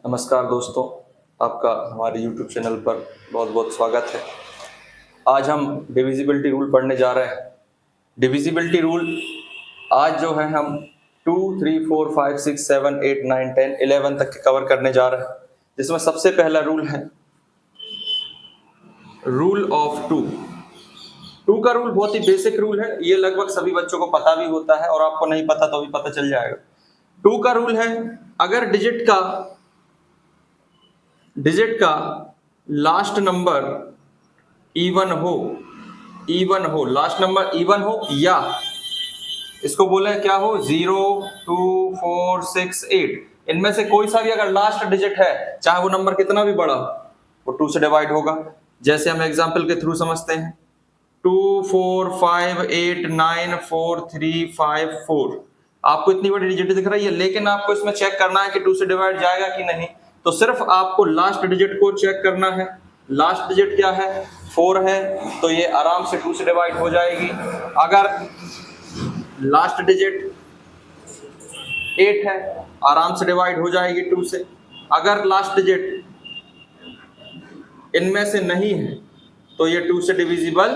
नमस्कार दोस्तों, आपका हमारे YouTube चैनल पर बहुत बहुत स्वागत है। आज हम डिविजिबिलिटी रूल पढ़ने जा रहे हैं। डिविजिबिलिटी रूल आज जो है हम 2, 3, 4, 5, 6, 7, 8, 9, 10, 11 तक के कवर करने जा रहे हैं, जिसमें सबसे पहला रूल है रूल ऑफ 2। 2 का रूल बहुत ही बेसिक रूल है, ये लगभग सभी बच्चों को पता भी होता है और आपको नहीं पता तो भी पता चल जाएगा। 2 का रूल है, अगर डिजिट का लास्ट नंबर इवन हो, लास्ट नंबर इवन हो, या इसको बोले क्या हो 0, 2, 4, 6, 8, इनमें से कोई सा भी अगर लास्ट डिजिट है, चाहे वो नंबर कितना भी बड़ा, वो 2 से डिवाइड होगा। जैसे हम एग्जांपल के थ्रू समझते हैं, 2, 4, 5, 8, 9, 4, 3, 5, 4। आपको इतनी बड़ी डिजिट दिख रही है, लेकिन आपको इसमें चेक करना है कि 2 से डिवाइड जाएगा कि नहीं। तो सिर्फ आपको लास्ट डिजिट को चेक करना है। लास्ट डिजिट क्या है? 4 है, तो ये आराम से 2 से डिवाइड हो जाएगी। अगर लास्ट डिजिट 8 है, आराम से डिवाइड हो जाएगी 2 से। अगर लास्ट डिजिट इनमें से नहीं है तो ये 2 से डिविजिबल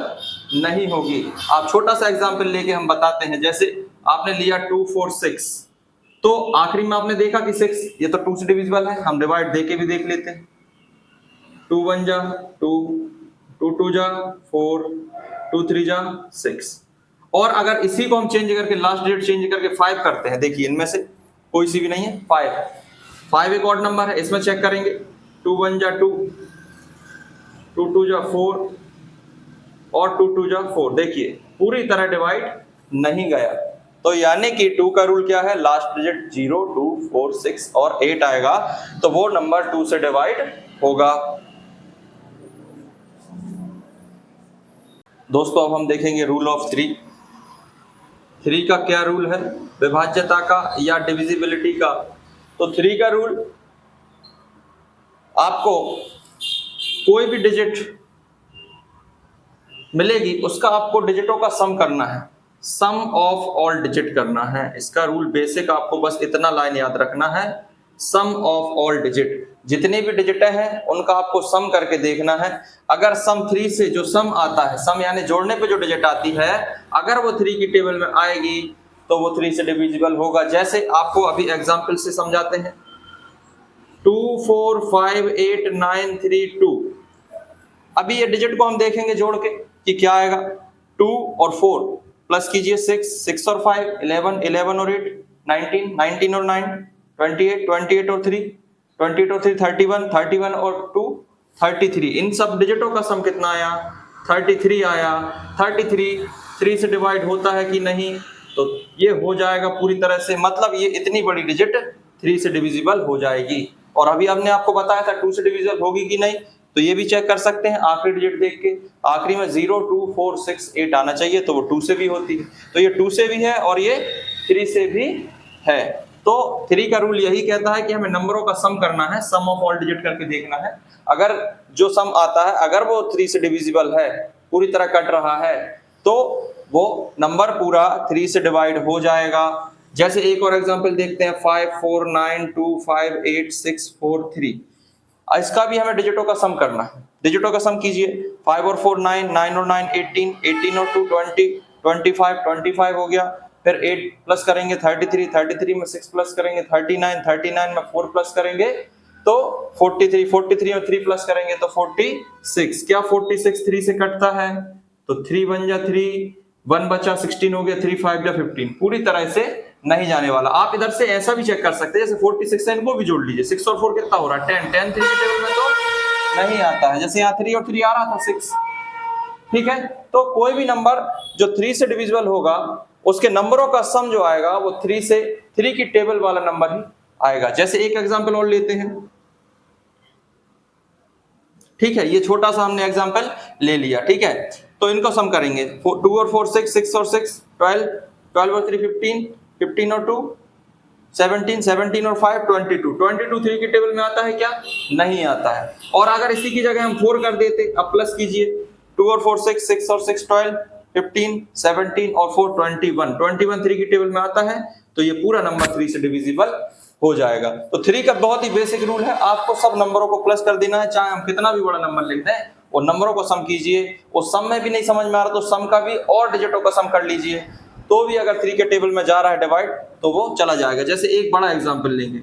नहीं होगी। आप छोटा सा एग्जांपल लेके हम बताते हैं। जैसे आपने लिया 2, 4, 6, तो आखिरी में आपने देखा कि 6 ये तो 2 से डिविजिबल है, हम डिवाइड देके भी देख लेते हैं। 2 1 जा 2, 2 2 जा 4, 2 3 जा 6। और अगर इसी को हम चेंज करके लास्ट डिजिट चेंज करके 5 करते हैं, देखिए इनमें से कोई सी भी नहीं है, 5 एक ऑड नंबर है, इसमें चेक करेंगे। 2 1 जा 2, 2 2 जा 4 और 2 2 जा 4। देखिए पूरी तरह डिवाइड नहीं गया। तो यानी कि 2 का रूल क्या है? लास्ट डिजिट 0, 2, 4, 6 और 8 आएगा तो वो नंबर 2 से डिवाइड होगा। दोस्तों अब हम देखेंगे रूल ऑफ 3। 3 का क्या रूल है? विभाज्यता का या डिविजिबिलिटी का। तो 3 का रूल, आपको कोई भी डिजिट मिलेगी उसका आपको डिजिटों का सम करना है, सम ऑफ ऑल डिजिट करना है। इसका रूल बेसिक, आपको बस इतना लाइन याद रखना है, सम ऑफ ऑल डिजिट। जितनी भी डिजिटें हैं उनका आपको सम करके देखना है। अगर सम 3 से जो सम आता है, सम यानी जोड़ने पे जो डिजिट आती है, अगर वो 3 की टेबल में आएगी तो वो 3 से डिविजिबल होगा। जैसे आपको अभी एग्जांपल से समझाते हैं। 2, 4, 5, 8, 9, 3, 2। अभी ये डिजिट को हम देखेंगे जोड़ के कि क्या आएगा। 2 और 4 प्लस कीजिए 6 और 5 11, 11 और 8 19, 19 और 9 28, 28 और 3 28 और 3 31, 31 और 2 33। इन सब डिजिटों का सम कितना आया? 33 आया। 33 3 से डिवाइड होता है कि नहीं? तो ये हो जाएगा पूरी तरह से, मतलब ये इतनी बड़ी डिजिट 3 से डिविजिबल हो जाएगी। और अभी हमने आपको बताया था 2 से डिविजिबल होगी कि नहीं, तो ये भी चेक कर सकते हैं आखिरी डिजिट देख के। आखिरी में 0, 2, 4, 6, 8 आना चाहिए, तो वो 2 से भी होती है। तो ये 2 से भी है और ये 3 से भी है। तो 3 का रूल यही कहता है कि हमें नंबरों का सम करना है, सम ऑफ ऑल डिजिट करके देखना है। अगर जो सम आता है, अगर वो 3 से डिविजिबल है, पूरी तरह कट रहा है, तो वो नंबर पूरा 3 से डिवाइड हो जाएगा। जैसे एक और एग्जांपल देखते हैं, 5, 4, 9, 2, 5, 8, 6, 4, 3। इसका भी हमें डिजिटों का सम करना है। डिजिटों का सम कीजिए। 5 और 4 9, 9 और 9 18, 18 और 2 20, 25, 25 हो गया। फिर 8 प्लस करेंगे 33, 33 में 6 प्लस करेंगे 39, 39 में 4 प्लस करेंगे तो 43, 43 में 3 प्लस करेंगे तो 46। क्या 46 3 से कटता है? तो 3 1 जा 3, 1 बचा 16 हो गया, 3 5 जा 15। पूरी तरह से नहीं जाने वाला। आप इधर से ऐसा भी चेक कर सकते हैं, जैसे 46 है, इनको भी जोड़ लीजिए। 6 और 4 कितना हो रहा है? 10। 10 3 की टेबल में तो नहीं आता है, जैसे यहाँ 3 और 3 आ रहा था 6। ठीक है, तो कोई भी नंबर जो 3 से डिविजिबल होगा, उसके नंबरों का सम जो आएगा वो 3 की टेबल वाला नंबर ही आएगा। जैसे एक एग्जांपल और लेते हैं। ठीक है, ये छोटा सा हमने एग्जांपल ले लिया। ठीक है, तो इनको सम करेंगे। 2 और 4 6, 6 और 6 12, 12 और 3 15, 15 और 2 17, 17 और 5 22। 22 3 की टेबल में आता है क्या? नहीं आता है। और अगर इसी की जगह हम 4 कर देते, अब प्लस कीजिए। 2 और 4 6, 6 और 6 12, 15, 17 और 4 21। 21 3 की टेबल में आता है, तो ये पूरा नंबर 3 से डिविजिबल हो जाएगा। तो 3 का बहुत ही बेसिक रूल है, आपको सब नंबरों को प्लस कर देना है, चाहे हम कितना भी बड़ा नंबर लिख दें, और नंबरों को सम कीजिए। और सम में भी नहीं समझ में आ रहा तो सम का भी और डिजिटों का सम कर लीजिए, तो भी अगर 3 के टेबल में जा रहा है डिवाइड तो वो चला जाएगा। जैसे एक बड़ा एग्जाम्पल लेंगे,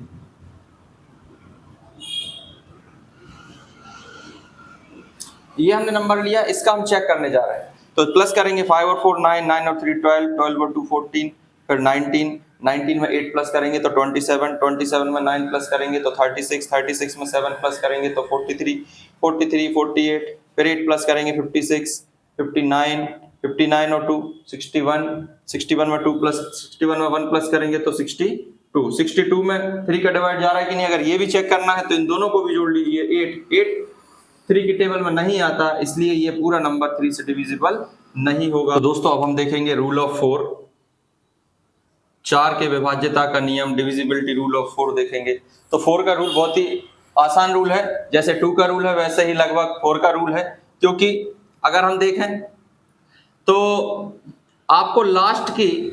ये हमने नंबर लिया, इसका हम चेक करने जा रहे हैं। तो प्लस करेंगे 5 और 4 9, 9 और 3 12, 12 और 2 14, फिर 19, 19 में 8 प्लस करेंगे तो 27, 27 में 9 प्लस करेंगे तो 36, 36 में 7 प्लस करेंगे तो 43, 43, 48, फिर 8 प्लस करेंगे 56, 59, 59 और 2 61, 61 में 2 प्लस 61 में 1 प्लस करेंगे तो 62, 62 में 3 का डिवाइड जा रहा है कि नहीं, अगर ये भी चेक करना है तो इन दोनों को भी जोड़ लीजिए। 8 3 की टेबल में नहीं आता, इसलिए ये पूरा नंबर 3 से डिविजिबल नहीं होगा। तो दोस्तों अब हम देखेंगे रूल ऑफ 4, 4 के विभाज्यता का नियम, डिविजिबिलिटी रूल ऑफ 4 देखेंगे। तो 4 का रूल बहुत ही आसान रूल है, जैसे 2 का रूल है वैसे ही लगभग 4 का रूल है। क्योंकि अगर हम देखें तो आपको लास्ट की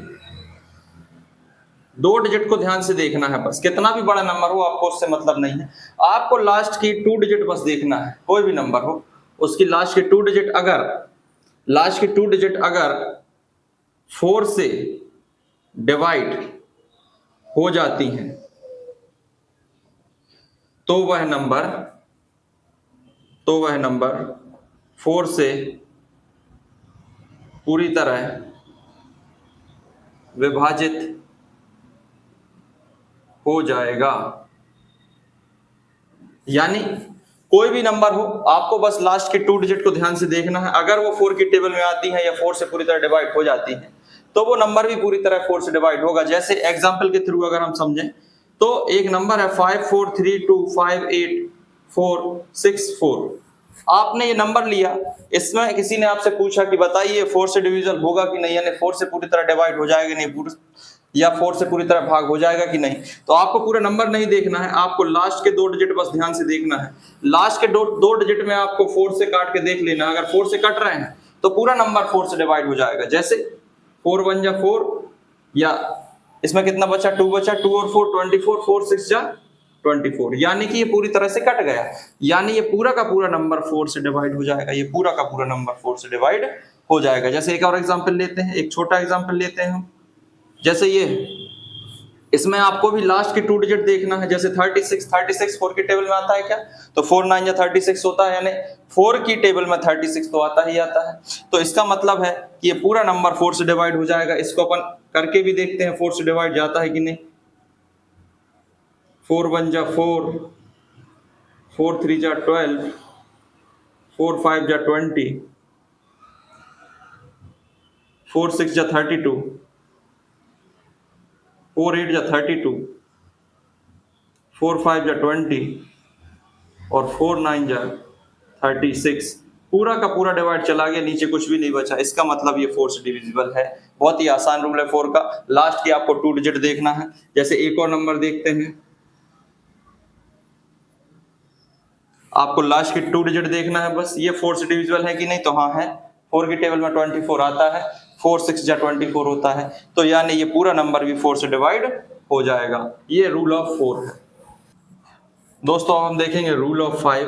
2 डिजिट को ध्यान से देखना है, बस कितना भी बड़ा नंबर हो आपको उससे मतलब नहीं है, आपको लास्ट की 2 डिजिट बस देखना है। कोई भी नंबर हो उसकी लास्ट की 2 डिजिट अगर 4 से डिवाइड हो जाती हैं तो वह नंबर 4 से पूरी तरह विभाजित हो जाएगा। यानी कोई भी नंबर हो आपको बस लास्ट के 2 डिजिट को ध्यान से देखना है, अगर वो 4 की टेबल में आती है या 4 से पूरी तरह डिवाइड हो जाती है तो वो नंबर भी पूरी तरह 4 से डिवाइड होगा। जैसे एग्जांपल के थ्रू अगर हम समझें तो एक नंबर है 5432588464, आपने ये नंबर लिया, इसमें किसी ने आपसे पूछा कि बताइए 4 से डिविजन होगा कि नहीं, यानी 4 से पूरी तरह डिवाइड हो जाएगा नहीं, या 4 से पूरी तरह भाग हो जाएगा कि नहीं। तो आपको पूरा नंबर नहीं देखना है, आपको लास्ट के 2 डिजिट बस ध्यान से देखना है। लास्ट के 2 डिजिट में आपको 4 से काट के देख लेना, अगर 4 से कट रहे हैं तो पूरा नंबर 4 से डिवाइड हो जाएगा। जैसे 4 1 जा 4, या इसमें कितना बचा 2 बचा, 2 और 4 24, 4 6 जा 24, यानी कि ये पूरी तरह से कट गया, यानी ये पूरा का पूरा नंबर 4 से डिवाइड हो जाएगा, ये पूरा का पूरा नंबर 4 से डिवाइड हो जाएगा। जैसे एक और एग्जांपल लेते हैं, एक छोटा एग्जांपल लेते हैं हम, जैसे ये, इसमें आपको भी लास्ट की 2 डिजिट देखना है। जैसे 36 4 की टेबल में आता है क्या, तो 4 9 या 36 होता है, यानी 4 की टेबल में 36 तो आता ही आता है। तो इसका मतलब है कि ये पूरा नंबर 4 से डिवाइड हो जाएगा। इसको अपन करके भी देखते हैं 4 से डिवाइड जाता है कि नहीं। 4 1 जा 4, 4 3 जा 12, 4 5 जा 20, 4 6 जा 32, 4 8 जा 32, 4 5 जा 20 और 4 9 जा 36, पूरा का पूरा डिवाइड चला गया, नीचे कुछ भी नहीं बचा। इसका मतलब ये 4 से डिविजिबल है। बहुत ही आसान रूल है 4 का, लास्ट की आपको 2 डिजिट देखना है। जैसे एक और नंबर देखते हैं, आपको लास्ट की 2 डिजिट देखना है बस, ये 4 से डिविजिबल है कि नहीं, तो हाँ है, 4 की टेबल में 24 आता है, 4 6 जा 24 होता है, तो यानी ये पूरा नंबर भी 4 से डिवाइड हो जाएगा। ये रूल ऑफ 4 है। दोस्तों अब हम देखेंगे रूल ऑफ 5।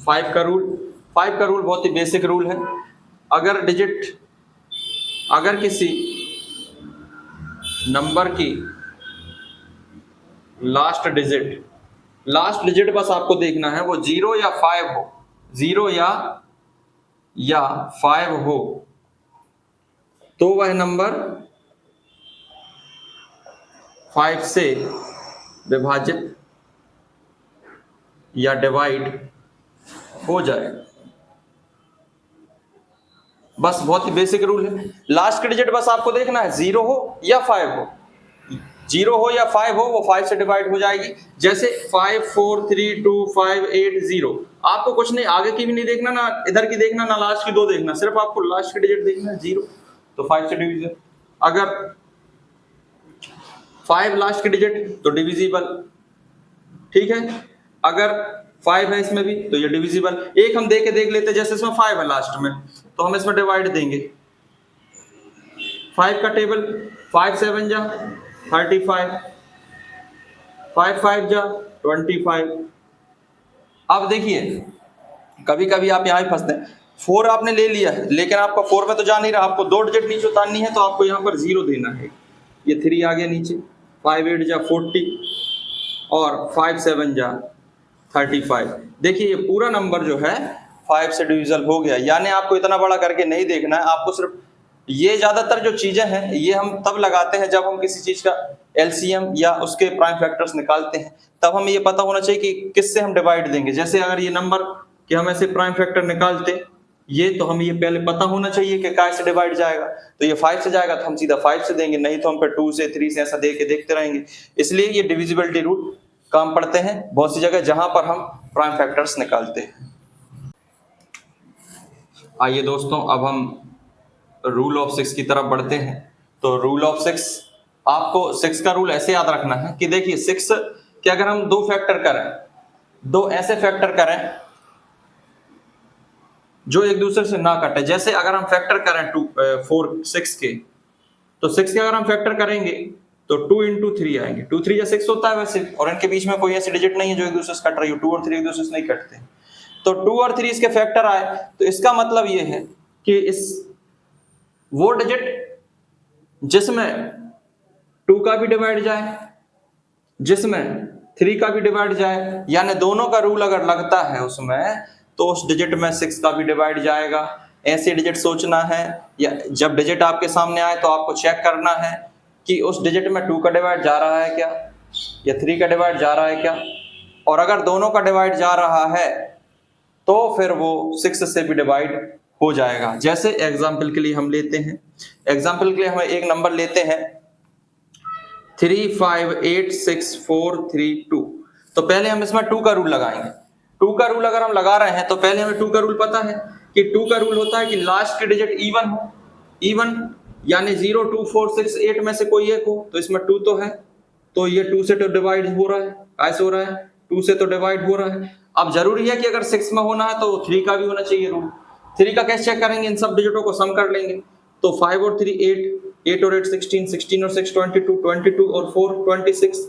5 का रूल बहुत ही बेसिक रूल है। अगर किसी नंबर की लास्ट डिजिट बस आपको देखना है, वो 0 या 5 हो, 0 या 5 हो, तो वह नंबर 5 से विभाजित या डिवाइड हो जाएगा। बस बहुत ही बेसिक रूल है। लास्ट की डिजिट बस आपको देखना है, 0 हो या 5 हो, 0 हो या 5 हो, वो 5 से डिवाइड हो जाएगी। जैसे 5 4 3 2 5 8 0, आपको कुछ नहीं, आगे की भी नहीं देखना, ना इधर की देखना, ना लास्ट की 2 देखना, सिर्फ आपको लास्ट की डिजिट देखना है 0, तो 5 से डिविजिबल। अगर 5 लास्ट की डिजिट तो डिविजिबल, ठीक है। अगर 5 है इसमें भी तो ये डिविजिबल। एक हम देख लेते हैं, जैसे इसमें 5 है लास्ट में, तो हम इसमें डिवाइड देंगे। 5 का टेबल 5 7 जा 35, 5 5 जा 25। अब देखिए कभी कभी आप यहाँ ही फंसते हैं, 4 आपने ले लिया है लेकिन आपका 4 में तो जा नहीं रहा, आपको 2 डिजिट नीचे उतारनी है तो आपको यहाँ पर 0 देना है। ये 3 आ गया नीचे, 5 8 जा 40 और 5 7 जा 35। देखिए ये पूरा नंबर जो है 5 से डिविजल हो गया, यानी आपको इतना बड़ा करके नहीं देखना है, आपको सिर्फ ये ज्यादातर जो चीजें हैं ये हम तब लगाते हैं जब हम किसी चीज का एलसीएम या उसके प्राइम फैक्टर्स निकालते हैं, तब हमें ये पता होना चाहिए कि किससे हम डिवाइड देंगे। जैसे अगर ये नंबर कि हम ऐसे प्राइम फैक्टर निकालते ये, तो हमें ये पहले पता होना चाहिए कि काय से डिवाइड जाएगा, तो ये 5 से जाएगा तो हम सीधा 5 से देंगे, नहीं तो हम फिर 2 से 3 से ऐसा दे के देखते रहेंगे। इसलिए ये डिविजिबिलिटी रूल काम पड़ते हैं बहुत सी जगह जहां पर हम प्राइम फैक्टर्स निकालते हैं। आइए दोस्तों अब हम रूल ऑफ 6 की तरफ बढ़ते हैं। तो रूल ऑफ 6, आपको 6 का रूल ऐसे याद रखना है कि देखिए 6 कि अगर हम 2 फैक्टर करें, 2 ऐसे फैक्टर करें जो एक दूसरे से ना कटे, जैसे अगर हम फैक्टर करें 4 6 के, तो 6 के अगर हम फैक्टर करेंगे तो 2 into 3 आएंगे, 2 3 या 6 होता है वैसे, और इनके बीच में कोई ऐसी डिजिट नहीं है जो एक दूसरे से कट रही हो, 2 और 3 एक दूसरे से नहीं कटते। तो 2 और 3 इसके फैक्टर आए तो इसका मतलब ये है कि इस वो डिजिट जिसमें 2 का भी डिवाइड जाए, जिसमें 3 का भी डिवाइड जाए, यानी दोनों का रूल अगर लगता है उसमें, तो उस डिजिट में 6 का भी डिवाइड जाएगा। ऐसे डिजिट सोचना है, या जब डिजिट आपके सामने आए तो आपको चेक करना है कि उस डिजिट में 2 का डिवाइड जा रहा है क्या या 3 का डिवाइड जा रहा है क्या, और अगर दोनों का डिवाइड जा रहा है तो फिर वो 6 से भी डिवाइड हो जाएगा। जैसे एग्जाम्पल के लिए हम लेते हैं, एग्जाम्पल के लिए हम एक नंबर लेते हैं 3 5 8 6 4 3 2। तो पहले हम इसमें 2 का रूल लगाएंगे। 2 का रूल अगर हम लगा रहे हैं तो पहले हमें 2 का रूल पता है कि 2 का रूल होता है कि लास्ट के डिजिट इवन हो, इवन यानी 0 2 4 6 8 में से कोई एक हो, तो इसमें 2 तो है, तो ये 2 से तो डिवाइड हो रहा है, कैसे हो रहा है 2 से तो डिवाइड हो रहा है। अब जरूरी है कि अगर 6 में होना है तो 3 का भी होना चाहिए रूल। 3 का कैसे चेक करेंगे, इन सब डिजिटों को सम कर लेंगे, तो 5 और 3 8, 8 और 8 16, 16 और 6 22, 22 और 4 26,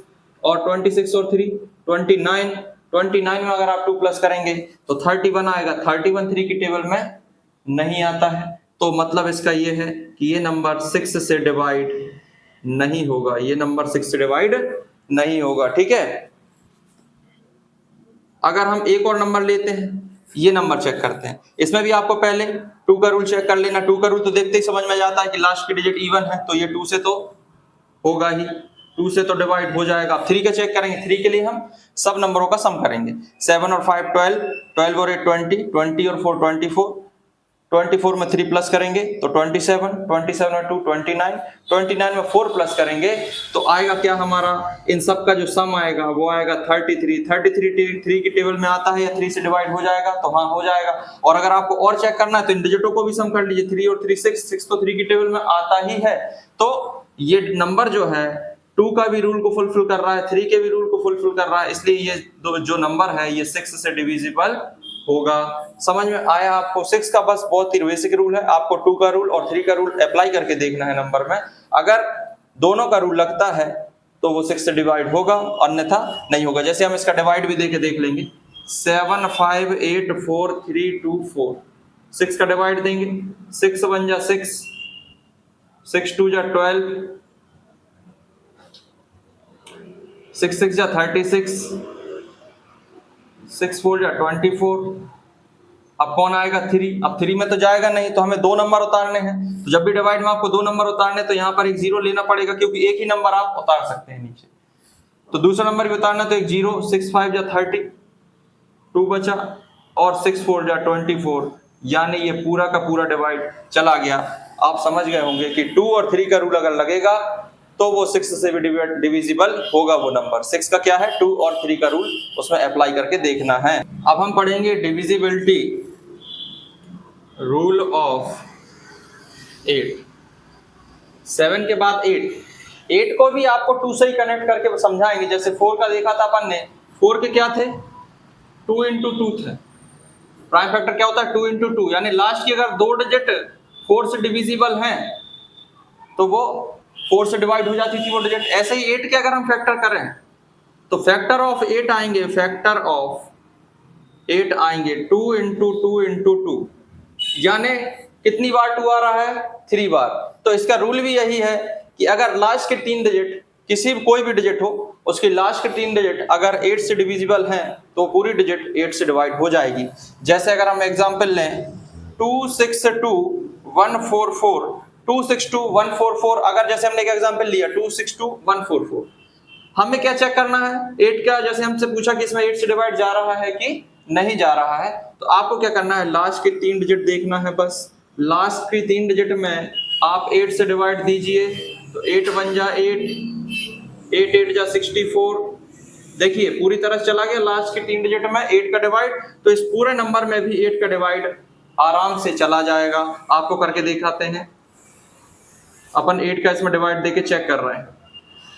और 26 और 3 29, 29 में अगर आप 2 प्लस करेंगे तो 31 आएगा। 31 3 की टेबल में नहीं आता है, तो मतलब इसका ये है कि ये नंबर 6 से डिवाइड नहीं होगा, ये नंबर 6 से डिवाइड नहीं होगा। ठीक है, अगर हम एक और नंबर लेते हैं, ये नंबर चेक करते हैं, इसमें भी आपको पहले 2 का रूल चेक कर लेना। 2 का रूल तो देखते ही समझ में जाता है कि लास्ट की डिजिट इवन है, तो ये 2 से तो होगा ही, 2 से तो डिवाइड हो जाएगा। अब 3 का चेक करेंगे, 3 के लिए हम सब नंबरों का सम करेंगे। 7 और 5 12, 12 और 8 20, 20 और 4 24, 24 में 3 प्लस करेंगे तो 27, 27 और 2 29, 29 में 4 प्लस करेंगे तो आएगा क्या, हमारा इन सब का जो सम आएगा वो आएगा 33। 33 3 की टेबल में आता है या 3 से डिवाइड हो जाएगा, तो हाँ हो जाएगा। और अगर आपको और चेक करना है तो इन डिजिटों को भी सम कर लीजिए, 3 और 3 6, 6 तो 3 की टेबल में आता ही है। तो ये नंबर जो है 2 का भी रूल को फुलफिल कर रहा है, 3 के भी रूल को फुलफिल कर रहा है, इसलिए ये जो नंबर है ये 6 से डिविजिबल होगा। समझ में आया आपको? 6 का बस बहुत ही बेसिक रूल है, आपको 2 का रूल और 3 का रूल अप्लाई करके देखना है नंबर में। अगर दोनों का रूल लगता है तो वो 6 से डिवाइड होगा, अन्यथा नहीं होगा। जैसे हम इसका डिवाइड भी देके देख लेंगे, 7 5 8 4 3 2 4, 6 का डिवाइड देंगे, 6 1 जा 6, 6 2 जा 12, 6 6 जा 36, 6 4 जा 24। अब कौन आएगा 3, अब 3 में तो जाएगा नहीं, तो हमें 2 नंबर उतारने हैं। तो जब भी डिवाइड में आपको 2 नंबर उतारने तो यहाँ पर एक 0 लेना पड़ेगा, क्योंकि एक ही नंबर आप उतार सकते हैं नीचे। तो दूसरा नंबर भी उतारना, तो एक 0, 6 5 जा 30, 2 बचा, और 6 4 जा 24, यानी ये पूरा का पूरा डिवाइड चला गया। आप समझ गए होंगे कि 2 और 3 का रूल अगर लगेगा तो वो 6 से भी डिविजिबल होगा वो नंबर। 6 का क्या है, 2 और 3 का रूल उसमें अप्लाई करके देखना है। अब हम पढ़ेंगे डिविजिबिलिटी रूल ऑफ 8। 7 के बाद 8 को भी आपको 2 से ही कनेक्ट करके समझाएंगे। जैसे 4 का देखा था अपन ने, 4 के क्या थे, 2 into 2 थे। प्राइम फैक्टर क्या होता है, 2 into 2, यानी लास्ट की अगर 2 डिजिट 4 से डिविजिबल हैं तो वो 4 से डिवाइड हो जाती थी वो डिजिट। ऐसे ही 8 के अगर हम फैक्टर करें तो फैक्टर ऑफ 8 आएंगे, फैक्टर ऑफ 8 आएंगे 2 इंटू 2 इंटू 2, यानी कितनी बार 2 आ रहा है? 3 बार। तो इसका रूल भी यही है कि अगर लास्ट के 3 डिजिट किसी कोई भी डिजिट हो, उसकी लास्ट के 3 डिजिट अगर 8 से डिविजिबल हैं तो पूरी डिजिट 8 से डिवाइड हो जाएगी। जैसे अगर हम एग्जांपल लें 262144, 262144, अगर जैसे हमने एक एग्जांपल लिया 262144, हमें क्या चेक करना है? 8 का जैसे हमसे पूछा कि इसमें 8 से डिवाइड जा रहा है कि नहीं जा रहा है, तो आपको क्या करना है? लास्ट के 3 डिजिट देखना है बस। लास्ट की 3 डिजिट में आप 8 से डिवाइड दीजिए तो 8 1 जा 8, 8 8 जा 64। देखिए पूरी तरह चला गया लास्ट की 3 डिजिट में 8 का डिवाइड, तो इस पूरे नंबर में भी 8 का डिवाइड आराम से चला जाएगा। आपको करके दिखाते हैं। अपन 8 का इसमें डिवाइड देके चेक कर रहे हैं।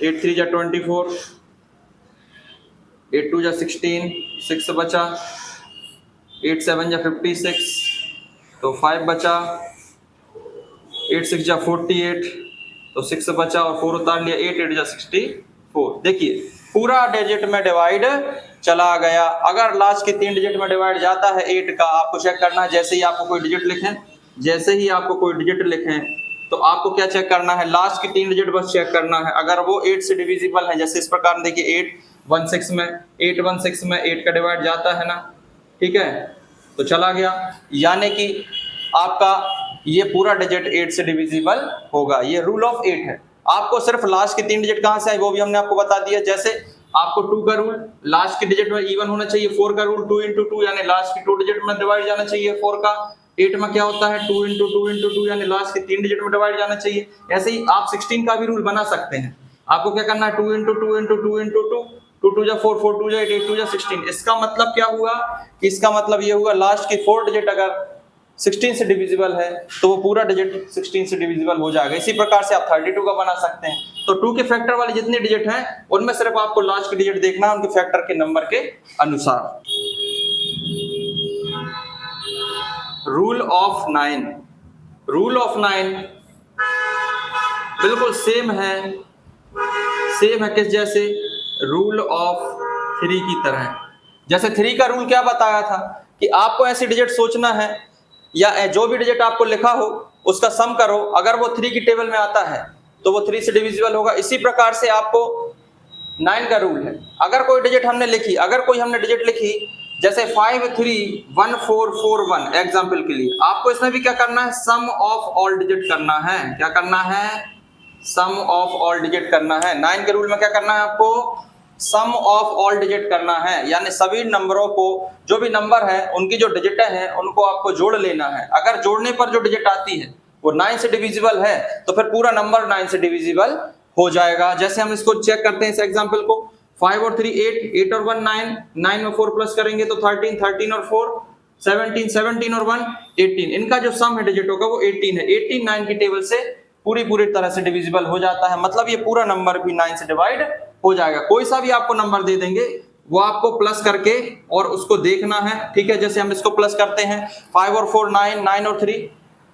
8 3 जा 24, 8 2 जा 16, 6 बचा, 8 7 जा 56, तो 5 बचा, 8 6 जा 48, तो 6 बचा और 4 उतार लिया, 8 8 जा 64। देखिए पूरा डिजिट में डिवाइड चला गया। अगर लास्ट के 3 डिजिट में डिवाइड जाता है 8 का, आपको चेक करना है। जैसे ही आपको कोई डिजिट लिखें, जैसे ही आपको कोई डिजिट लिखें तो आपको क्या चेक करना है? लास्ट की 3 डिजिट बस चेक करना है। अगर वो 8 से डिविजिबल है, जैसे इस प्रकार देखिए 816 में 816 में 8 का डिवाइड जाता है ना, ठीक है, तो चला गया, यानी कि आपका ये पूरा डिजिट 8 से डिविजिबल होगा। ये रूल ऑफ 8 है। आपको सिर्फ लास्ट की 3 डिजिट कहां से आई वो भी हमने आपको बता दिया। जैसे आपको 2 का रूल लास्ट के डिजिट में इवन होना चाहिए, 4 का रूल 2 इंटू 2 यानी लास्ट की 2 डिजिट में डिवाइड जाना चाहिए 4 का। 8 में क्या होता है? 2 इंटू 2 इंटू 2 यानी लास्ट के 3 डिजिट में डिवाइड जाना चाहिए। ऐसे ही आप 16 का भी रूल बना सकते हैं। आपको क्या करना है? 2 इंटू 2 इंटू 2 इंटू 2, 2 2 जा 4, 4 2 जा 8, 8 2 जा 16। इसका मतलब क्या हुआ? इसका मतलब ये हुआ लास्ट की 4 डिजिट अगर 16 से डिविजिबल है तो वो पूरा डिजिट 16 से डिविजिबल हो जाएगा। इसी प्रकार से आप 32 का बना सकते हैं। तो 2 के फैक्टर वाले जितने डिजिट हैं उनमें सिर्फ आपको लास्ट के डिजिट देखना है उनके फैक्टर के नंबर के अनुसार। रूल ऑफ 9, रूल ऑफ 9 बिल्कुल सेम है किस जैसे? रूल ऑफ 3 की तरह। जैसे 3 का रूल क्या बताया था कि आपको ऐसे डिजिट सोचना है या जो भी डिजिट आपको लिखा हो उसका सम करो, अगर वो 3 की टेबल में आता है तो वो 3 से डिविजिबल होगा। इसी प्रकार से आपको 9 का रूल है। अगर कोई डिजिट हमने लिखी, अगर कोई हमने डिजिट लिखी जैसे 531441 एग्जाम्पल के लिए, आपको इसमें भी क्या करना है? सम ऑफ ऑल डिजिट करना है। क्या करना है? सम ऑफ ऑल डिजिट करना है। 9 के रूल में क्या करना है आपको? सम ऑफ ऑल डिजिट करना है, यानी सभी नंबरों को, जो भी नंबर है उनकी जो डिजिटें हैं उनको आपको जोड़ लेना है। अगर जोड़ने पर जो डिजिट आती है वो 9 से डिविजिबल है तो फिर पूरा नंबर 9 से डिविजिबल हो जाएगा। जैसे हम इसको चेक करते हैं इस एग्जांपल को, 5 और 3 8, 8 और 1 9, 9 में 4 प्लस करेंगे तो 13, 13 और 4 17, 17 और 1 18। इनका जो सम है डिजिटों का वो 18 है। 18 9 की टेबल से पूरी तरह से डिविजिबल हो जाता है। मतलब ये पूरा नंबर भी 9 से डिवाइड हो जाएगा। कोई सा भी आपको नंबर दे देंगे वो आपको प्लस करके और उसको देखना है, ठीक है। जैसे हम इसको प्लस करते हैं, 5 और 4 9, 9 और 3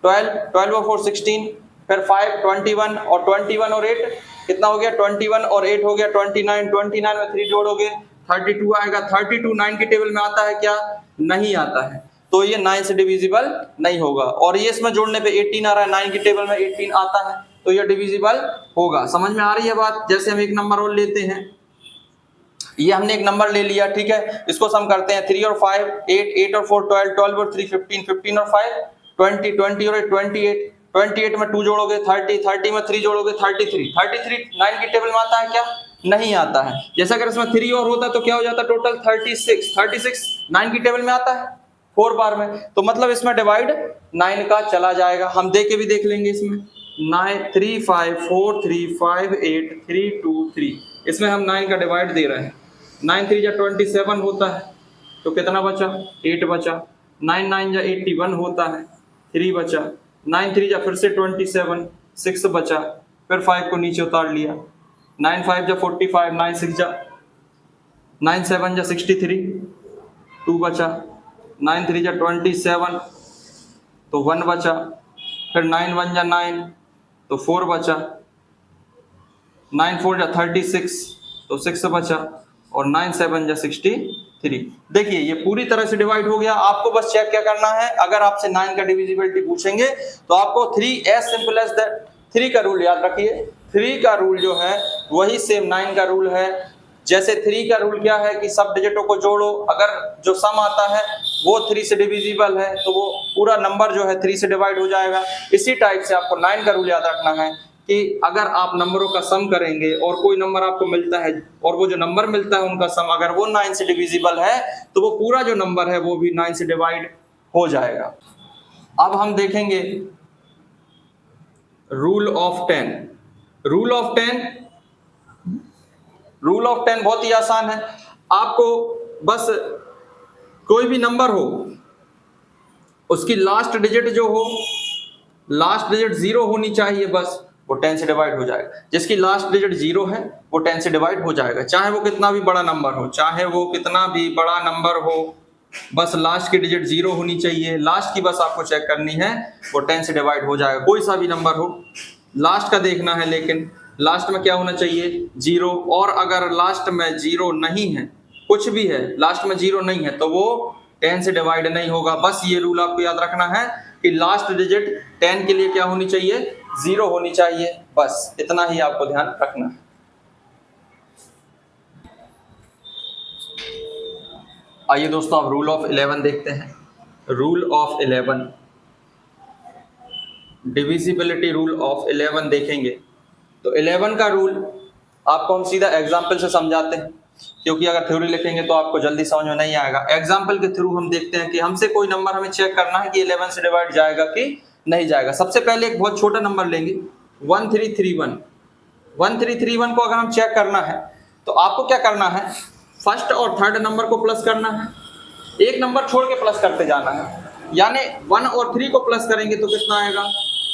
12, 12 और 4 16, फिर 5 21 और 21 और 8 कितना हो गया? 21 और 8 हो गया 29, 29 में 3 जोड़ोगे 32 आएगा। 32 9 की टेबल में आता है क्या? नहीं आता है, तो ये 9 से डिविजिबल नहीं होगा। और ये इसमें जोड़ने पे 18 आ रहा है, 9 की टेबल में 18 आता है तो ये डिविजिबल होगा। समझ में आ रही है बात? जैसे हम एक नंबर और लेते हैं, ये हमने एक नंबर ले लिया, ठीक है, इसको सम करते हैं। 3 और 5 8, 8 और 4 12, 12 और 3 15, 15 और 5 20, 20 और 8 28, 28 में 2 जोड़ोगे 30, 30 में 3 जोड़ोगे 33, 33 9 की टेबल में आता है क्या? नहीं आता है। जैसे अगर इसमें 3 और होता तो क्या हो जाता? टोटल 36, 36 9 की टेबल में आता है 4 बार में, तो मतलब इसमें डिवाइड 9 का चला जाएगा। हम दे के भी देख लेंगे इसमें 9 3 5 4 3 5 8 3 2 3, इसमें हम 9 का डिवाइड दे रहे हैं। 9 3 जा 27 होता है तो कितना बचा? 8 बचा। 9 9 जा 81 होता है, 3 बचा। 9 3 जा फिर से 27, 6 बचा, फिर 5 को नीचे उतार लिया। 9 5 जा 45, 9 6 जा 9 7 जा 63, 2 बचा। 9 3 जा 27 तो 1 बचा, फिर 9 1 जा 9 तो 4 बचा, 9 4 जा 36, तो 6 बचा, और 9 7 जा 63। देखिए ये पूरी तरह से डिवाइड हो गया। आपको बस चेक क्या करना है, अगर आपसे 9 का डिविजिबिलिटी पूछेंगे तो आपको 3 एज सिंपल एज दैट, 3 का रूल याद रखिए। 3 का रूल जो है वही सेम 9 का रूल है। जैसे 3 का रूल क्या है कि सब डिजिटों को जोड़ो, अगर जो सम आता है वो 3 से डिविजिबल है तो वो पूरा नंबर जो है 3 से डिवाइड हो जाएगा। इसी टाइप से आपको 9 का रूल याद रखना है कि अगर आप नंबरों का सम करेंगे और कोई नंबर आपको मिलता है और वो जो नंबर मिलता है उनका सम अगर वो 9 से डिविजिबल है तो वो पूरा जो नंबर है वो भी 9 से डिवाइड हो जाएगा। अब हम देखेंगे रूल ऑफ 10। रूल ऑफ 10 बहुत ही आसान है। आपको बस कोई भी नंबर हो उसकी लास्ट डिजिट जो हो, लास्ट डिजिट 0 होनी चाहिए, बस वो 10 से डिवाइड हो जाएगा। जिसकी लास्ट डिजिट 0 है वो 10 से डिवाइड हो जाएगा, चाहे वो कितना भी बड़ा नंबर हो, चाहे वो कितना भी बड़ा नंबर हो, बस लास्ट की डिजिट 0 होनी चाहिए। लास्ट की बस आपको चेक करनी है, वो 10 से डिवाइड हो जाएगा। कोई सा भी नंबर हो, लास्ट का देखना है, लेकिन लास्ट में क्या होना चाहिए 0। और अगर लास्ट में 0 नहीं है, कुछ भी है लास्ट में 0 नहीं है, तो वो 10 से डिवाइड नहीं होगा। बस ये रूल आपको याद रखना है कि लास्ट डिजिट 10 के लिए क्या होनी चाहिए, 0 होनी चाहिए। बस इतना ही आपको ध्यान रखना है। आइए दोस्तों अब रूल ऑफ 11 देखते हैं। Rule of 11, divisibility rule of 11 देखेंगे तो 11 का रूल आपको हम सीधा एग्जाम्पल से समझाते हैं, क्योंकि अगर थ्योरी लिखेंगे तो आपको जल्दी समझ में नहीं आएगा। एग्जाम्पल के थ्रू हम देखते हैं कि हमसे कोई नंबर हमें चेक करना है कि 11 से डिवाइड जाएगा कि नहीं जाएगा। सबसे पहले एक बहुत छोटा नंबर लेंगे 1331। 1331 को अगर हम चेक करना है तो आपको क्या करना है, फर्स्ट और थर्ड नंबर को प्लस करना है, एक नंबर छोड़ के प्लस करते जाना है। यानी 1 और 3 को प्लस करेंगे तो कितना आएगा,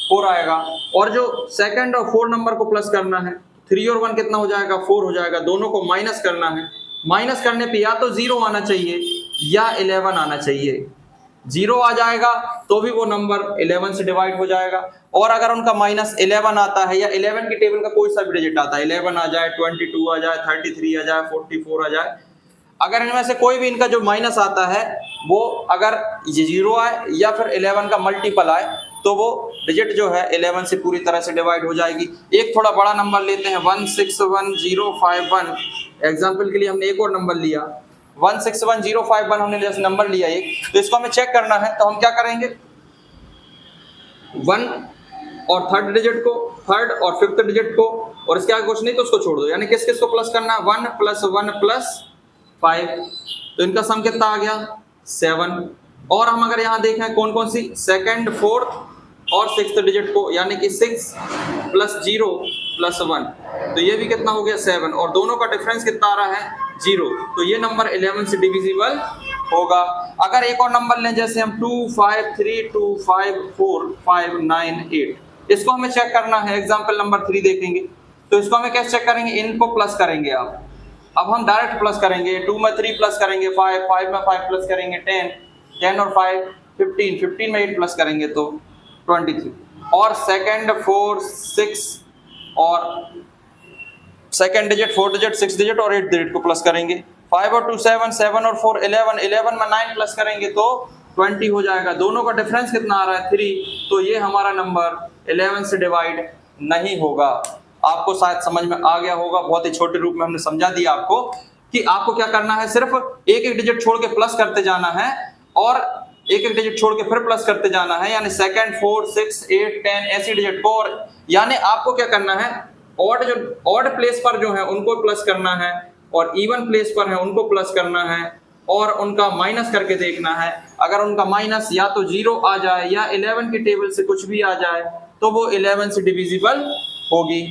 4 आएगा। और जो सेकंड और 4 नंबर को प्लस करना है, 3 और 1 कितना हो जाएगा, 4 हो जाएगा। दोनों को माइनस करना है, माइनस करने पे या तो 0 आना चाहिए या 11 आना चाहिए। 0 आ जाएगा तो भी वो नंबर 11 से डिवाइड हो जाएगा। और अगर उनका माइनस 11 आता है या 11 की टेबल का कोई सा भी डिजिट आता है, 11 आ जाए, 22 आ जाए, 33 आ जाए, 44 आ जाए, अगर इनमें से कोई भी इनका जो माइनस आता है वो अगर 0 आए या फिर 11 का मल्टीपल आए तो वो डिजिट जो है 11 से पूरी तरह से डिवाइड हो जाएगी। एक थोड़ा बड़ा नंबर लेते हैं 161051। एग्जाम्पल के लिए हमने एक और नंबर लिया 161051, हमने जैसे नंबर लिया एक, तो इसको हमें चेक करना है। तो हम क्या करेंगे, 1 और थर्ड डिजिट को, थर्ड और फिफ्थ डिजिट को, और इसके आगे कुछ नहीं तो उसको छोड़ दो। यानी किस किस को प्लस करना है, 1 + 1 + 5, तो इनका सम कितना आ गया 7। और हम अगर यहाँ देखें कौन कौन सी, सेकंड, फोर्थ और सिक्स्थ डिजिट को, यानी कि 6 + 0 + 1, तो ये भी कितना हो गया 7, और दोनों का डिफरेंस कितना आ रहा है 0, तो ये नंबर 11 से डिविजिबल होगा। अगर एक और नंबर लें जैसे हम 2 5 3 2 5 4 5 9 8, इसको हमें चेक करना है। एग्जाम्पल नंबर 3 देखेंगे तो इसको हमें कैसे चेक करेंगे, इनको प्लस करेंगे आप। अब हम डायरेक्ट प्लस करेंगे, 2 में 3 प्लस करेंगे 5, 5 में 5 प्लस करेंगे 10, 10 और 5 15, 15 में 8 प्लस करेंगे तो 23, और सेकंड 4 6 और सेकंड डिजिट 4 डिजिट 6 डिजिट और 8 डिजिट को प्लस करेंगे। 5 और 2 7, 7 और 4 11, 11 में 9 प्लस करेंगे तो 20 हो जाएगा। दोनों का डिफरेंस कितना आ रहा है 3, तो ये हमारा नंबर 11 से डिवाइड नहीं होगा। आपको शायद समझ में आ गया होगा, बहुत ही छोटे रूप में हमने समझा दिया आपको कि आपको क्या करना है, सिर्फ एक एक डिजिट छोड़ के प्लस करते जाना है और एक एक डिजिट छोड़ के फिर प्लस करते जाना है। यानी सेकंड 4 6 8 10 ऐसी डिजिट को, और यानी आपको क्या करना है, ऑड प्लेस पर जो है उनको प्लस करना है और इवन प्लेस पर है उनको प्लस करना है और उनका माइनस करके देखना है। अगर उनका माइनस या तो 0 आ जाए या 11 की टेबल से कुछ भी आ जाए तो वो 11 से डिविजिबल होगी।